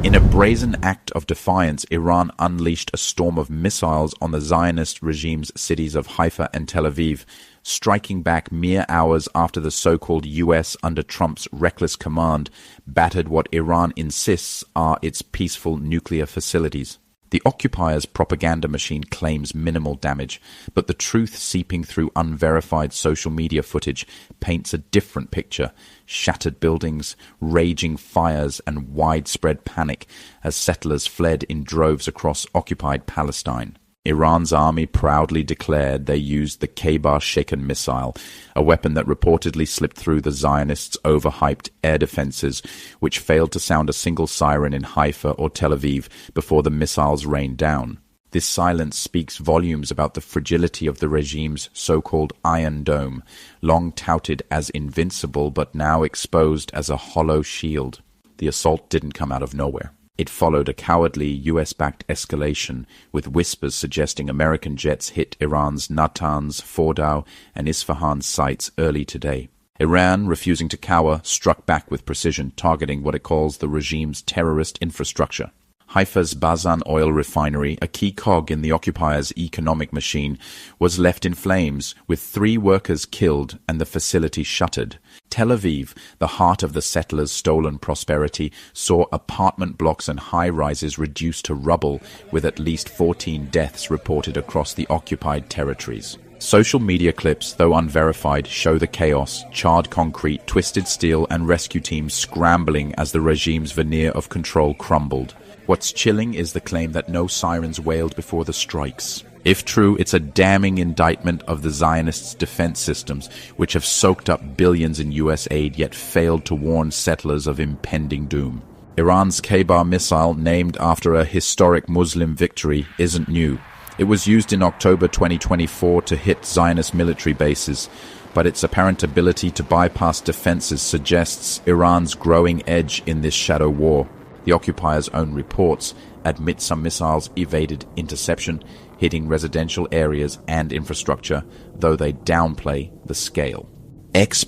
In a brazen act of defiance, Iran unleashed a storm of missiles on the Zionist regime's cities of Haifa and Tel Aviv, striking back mere hours after the so-called US, under Trump's reckless command, battered what Iran insists are its peaceful nuclear facilities. The occupiers' propaganda machine claims minimal damage, but the truth seeping through unverified social media footage paints a different picture: shattered buildings, raging fires, and widespread panic as settlers fled in droves across occupied Palestine. Iran's army proudly declared they used the Khaybar-Shekan missile, a weapon that reportedly slipped through the Zionists' overhyped air defenses, which failed to sound a single siren in Haifa or Tel Aviv before the missiles rained down. This silence speaks volumes about the fragility of the regime's so-called Iron Dome, long touted as invincible but now exposed as a hollow shield. The assault didn't come out of nowhere. It followed a cowardly US-backed escalation, with whispers suggesting American jets hit Iran's Natanz, Fordow, and Isfahan sites early today. Iran, refusing to cower, struck back with precision, targeting what it calls the regime's terrorist infrastructure. Haifa's Bazan oil refinery, a key cog in the occupiers' economic machine, was left in flames, with 3 workers killed and the facility shuttered. Tel Aviv, the heart of the settlers' stolen prosperity, saw apartment blocks and high-rises reduced to rubble, with at least 14 deaths reported across the occupied territories. Social media clips, though unverified, show the chaos: charred concrete, twisted steel, and rescue teams scrambling as the regime's veneer of control crumbled. What's chilling is the claim that no sirens wailed before the strikes. If true, it's a damning indictment of the Zionists' defense systems, which have soaked up billions in US aid yet failed to warn settlers of impending doom. Iran's Khaybar missile, named after a historic Muslim victory, isn't new. It was used in October 2024 to hit Zionist military bases, but its apparent ability to bypass defenses suggests Iran's growing edge in this shadow war. The occupiers' own reports admit some missiles evaded interception, hitting residential areas and infrastructure, though they downplay the scale.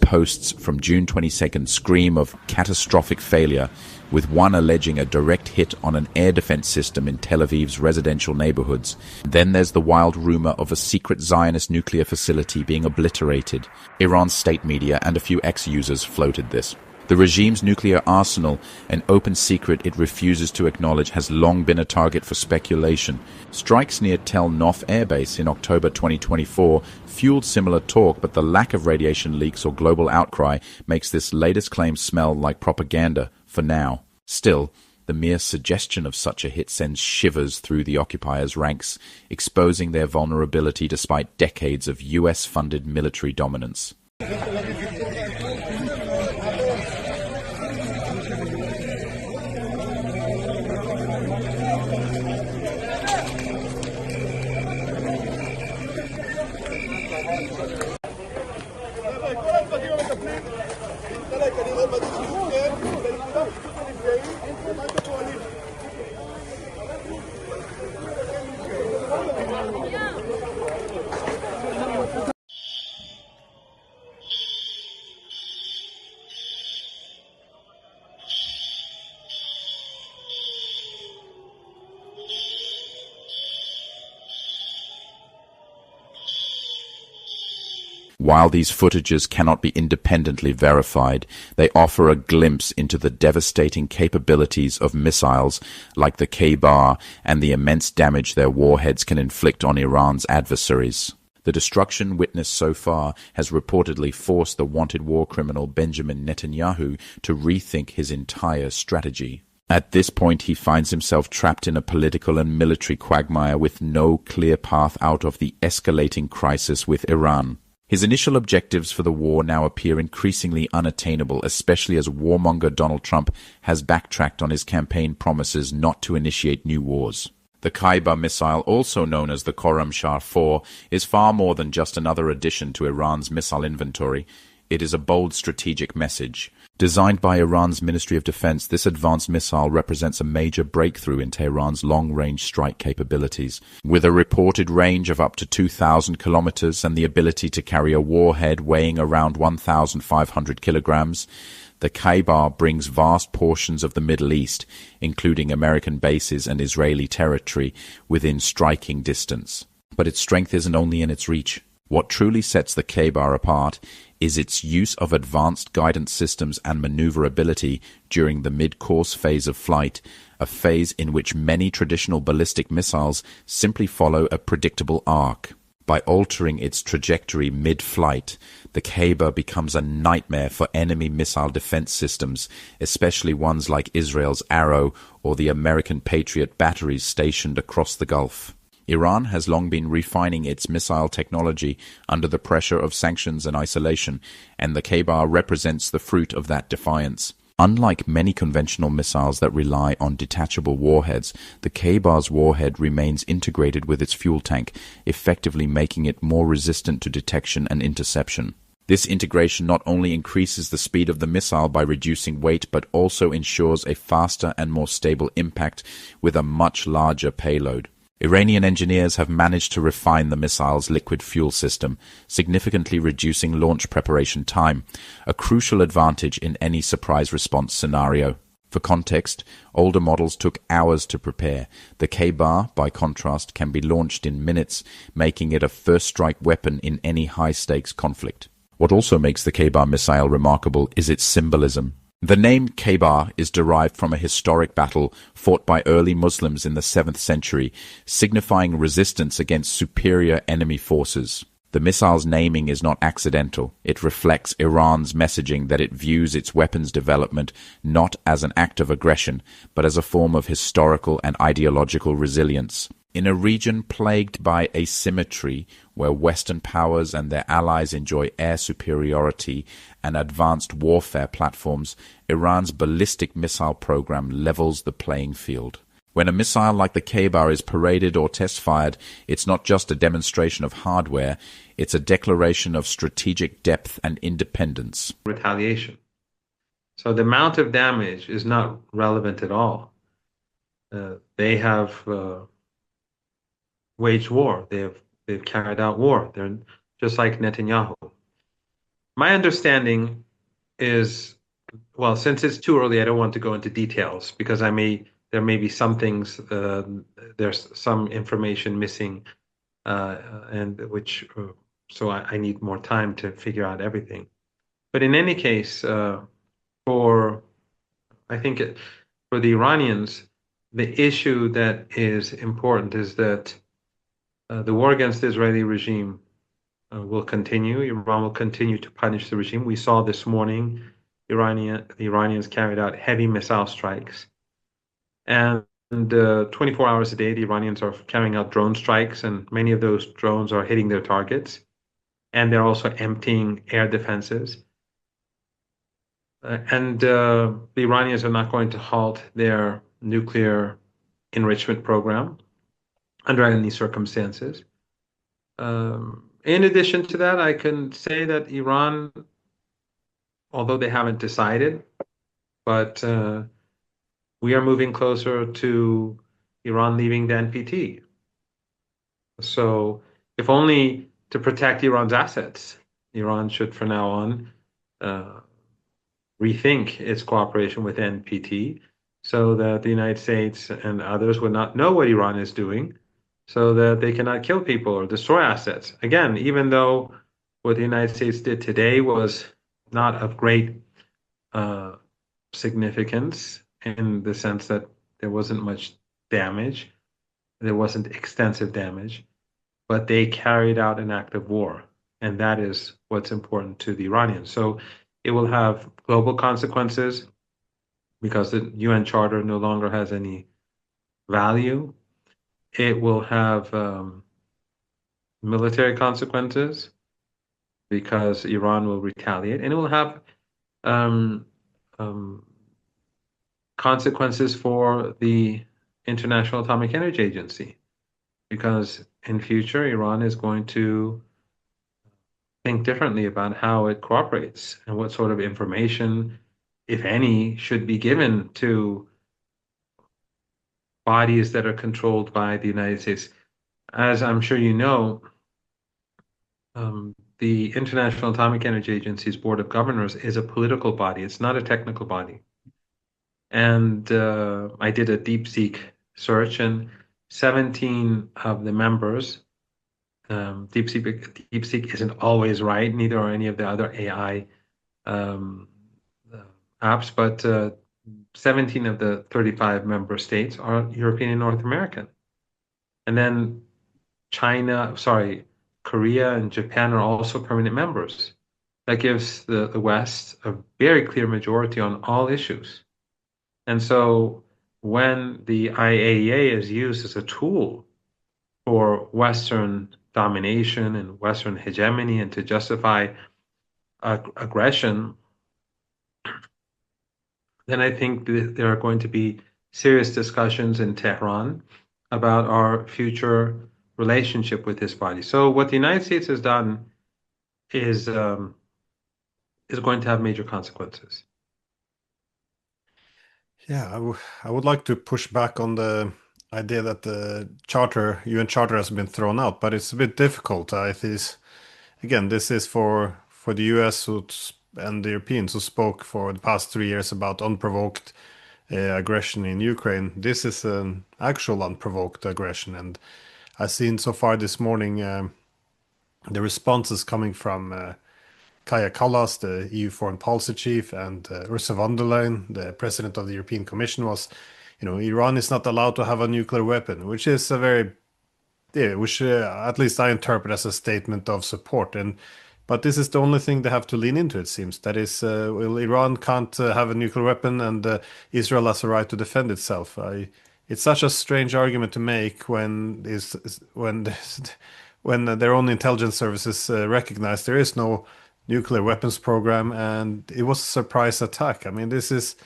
Posts from June 22nd scream of catastrophic failure, with one alleging a direct hit on an air defense system in Tel Aviv's residential neighborhoods. Then there's the wild rumor of a secret Zionist nuclear facility being obliterated. Iran's state media and a few ex-users floated this. The regime's nuclear arsenal, an open secret it refuses to acknowledge, has long been a target for speculation. Strikes near Tel Nof Air Base in October 2024 fueled similar talk, but the lack of radiation leaks or global outcry makes this latest claim smell like propaganda for now. Still, the mere suggestion of such a hit sends shivers through the occupiers' ranks, exposing their vulnerability despite decades of US-funded military dominance. While these footages cannot be independently verified, they offer a glimpse into the devastating capabilities of missiles like the Khaybar and the immense damage their warheads can inflict on Iran's adversaries. The destruction witnessed so far has reportedly forced the wanted war criminal Benjamin Netanyahu to rethink his entire strategy. At this point, he finds himself trapped in a political and military quagmire with no clear path out of the escalating crisis with Iran. His initial objectives for the war now appear increasingly unattainable, especially as warmonger Donald Trump has backtracked on his campaign promises not to initiate new wars. The Khaybar missile, also known as the Khorramshahr 4, is far more than just another addition to Iran's missile inventory. It is a bold strategic message. Designed by Iran's Ministry of Defense, this advanced missile represents a major breakthrough in Tehran's long-range strike capabilities. With a reported range of up to 2,000 kilometers and the ability to carry a warhead weighing around 1,500 kilograms, The Khaybar brings vast portions of the Middle East, including American bases and Israeli territory, within striking distance. But its strength isn't only in its reach. What truly sets the Khaybar apart is its use of advanced guidance systems and maneuverability during the mid-course phase of flight, a phase in which many traditional ballistic missiles simply follow a predictable arc. By altering its trajectory mid-flight, the Khaybar becomes a nightmare for enemy missile defense systems, especially ones like Israel's Arrow or the American Patriot batteries stationed across the Gulf. Iran has long been refining its missile technology under the pressure of sanctions and isolation, and the Khaybar represents the fruit of that defiance. Unlike many conventional missiles that rely on detachable warheads, the Khaybar's warhead remains integrated with its fuel tank, effectively making it more resistant to detection and interception. This integration not only increases the speed of the missile by reducing weight, but also ensures a faster and more stable impact with a much larger payload. Iranian engineers have managed to refine the missile's liquid fuel system, significantly reducing launch preparation time, a crucial advantage in any surprise response scenario. For context, older models took hours to prepare. The Khaybar, by contrast, can be launched in minutes, making it a first-strike weapon in any high-stakes conflict. What also makes the Khaybar missile remarkable is its symbolism. The name Khaybar is derived from a historic battle fought by early Muslims in the 7th century, signifying resistance against superior enemy forces. The missile's naming is not accidental. It reflects Iran's messaging that it views its weapons development not as an act of aggression, but as a form of historical and ideological resilience. In a region plagued by asymmetry, where Western powers and their allies enjoy air superiority and advanced warfare platforms, Iran's ballistic missile program levels the playing field. When a missile like the Khaybar is paraded or test-fired, it's not just a demonstration of hardware, it's a declaration of strategic depth and independence. Retaliation. So the amount of damage is not relevant at all. They have waged war. They've carried out war. They're just like Netanyahu. My understanding is, well, since it's too early, I don't want to go into details because there may be some things, there's some information missing, so I need more time to figure out everything. But in any case, for the Iranians, the issue that is important is that the war against the Israeli regime will continue. Iran will continue to punish the regime. We saw this morning the Iranians carried out heavy missile strikes. And 24 hours a day, the Iranians are carrying out drone strikes, and many of those drones are hitting their targets. And they're also emptying air defenses. The Iranians are not going to halt their nuclear enrichment program under any circumstances. In addition to that, I can say that Iran, although they haven't decided, but we are moving closer to Iran leaving the NPT. So if only to protect Iran's assets, Iran should from now on rethink its cooperation with NPT so that the United States and others would not know what Iran is doing, so that they cannot kill people or destroy assets. Again, even though what the United States did today was not of great significance in the sense that there wasn't much damage, there wasn't extensive damage, but they carried out an act of war. And that is what's important to the Iranians. So it will have global consequences because the UN Charter no longer has any value. It will have military consequences because Iran will retaliate, and it will have consequences for the International Atomic Energy Agency, because in future Iran is going to think differently about how it cooperates and what sort of information, if any, should be given to bodies that are controlled by the United States. As I'm sure you know, the International Atomic Energy Agency's Board of Governors is a political body. It's not a technical body. And I did a DeepSeek search, and 17 of the members, DeepSeek isn't always right, neither are any of the other AI um, uh, apps, but 17 of the 35 member states are European and North American. And then Korea and Japan are also permanent members. That gives the West a very clear majority on all issues. And so when the IAEA is used as a tool for Western domination and Western hegemony and to justify aggression, then I think there are going to be serious discussions in Tehran about our future relationship with this body. So what the United States has done is um, is going to have major consequences. Yeah, I would like to push back on the idea that the charter, UN Charter, has been thrown out, but it's a bit difficult. I think, again, this is for the US and the Europeans who spoke for the past 3 years about unprovoked aggression in Ukraine. This is an actual unprovoked aggression, and I've seen so far this morning the responses coming from Kaja Kallas, the EU foreign policy chief, and Ursula von der Leyen, the president of the European Commission, was, Iran is not allowed to have a nuclear weapon, which is a very, yeah, which at least I interpret as a statement of support. But this is the only thing they have to lean into, it seems. That is, well, Iran can't have a nuclear weapon, and Israel has a right to defend itself. It's such a strange argument to make when their own intelligence services recognize there is no nuclear weapons program, and it was a surprise attack. I mean, this is,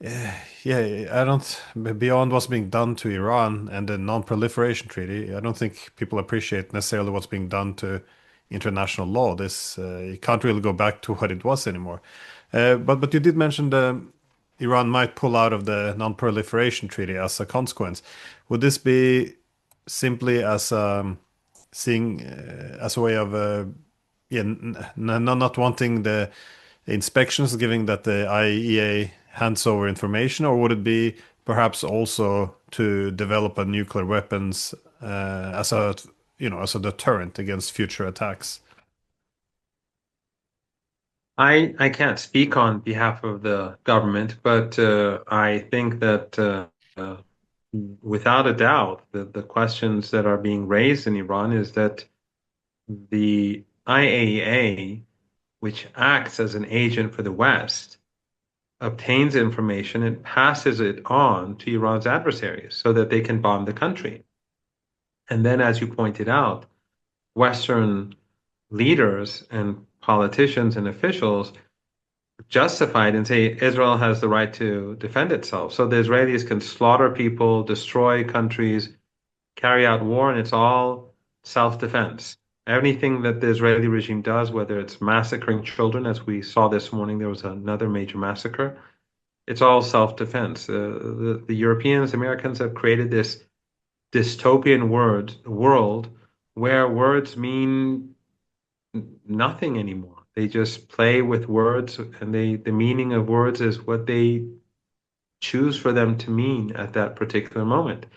yeah, I don't, beyond what's being done to Iran and the non-proliferation treaty, I don't think people appreciate necessarily what's being done to international law. This, you can't really go back to what it was anymore. But you did mention Iran might pull out of the non-proliferation treaty as a consequence. Would this be simply as seeing as a way of yeah, not wanting the inspections, given that the IAEA hands over information, or would it be perhaps also to develop a nuclear weapons as a as a deterrent against future attacks? I can't speak on behalf of the government, but I think that without a doubt, the questions that are being raised in Iran is that the IAEA, which acts as an agent for the West, obtains information and passes it on to Iran's adversaries so that they can bomb the country. And then, as you pointed out, Western leaders and politicians and officials justify it and say Israel has the right to defend itself. So the Israelis can slaughter people, destroy countries, carry out war, and it's all self-defense. Anything that the Israeli regime does, whether it's massacring children, as we saw this morning, there was another major massacre, it's all self-defense. The Europeans, Americans have created this dystopian world where words mean nothing anymore. They just play with words, and the meaning of words is what they choose for them to mean at that particular moment.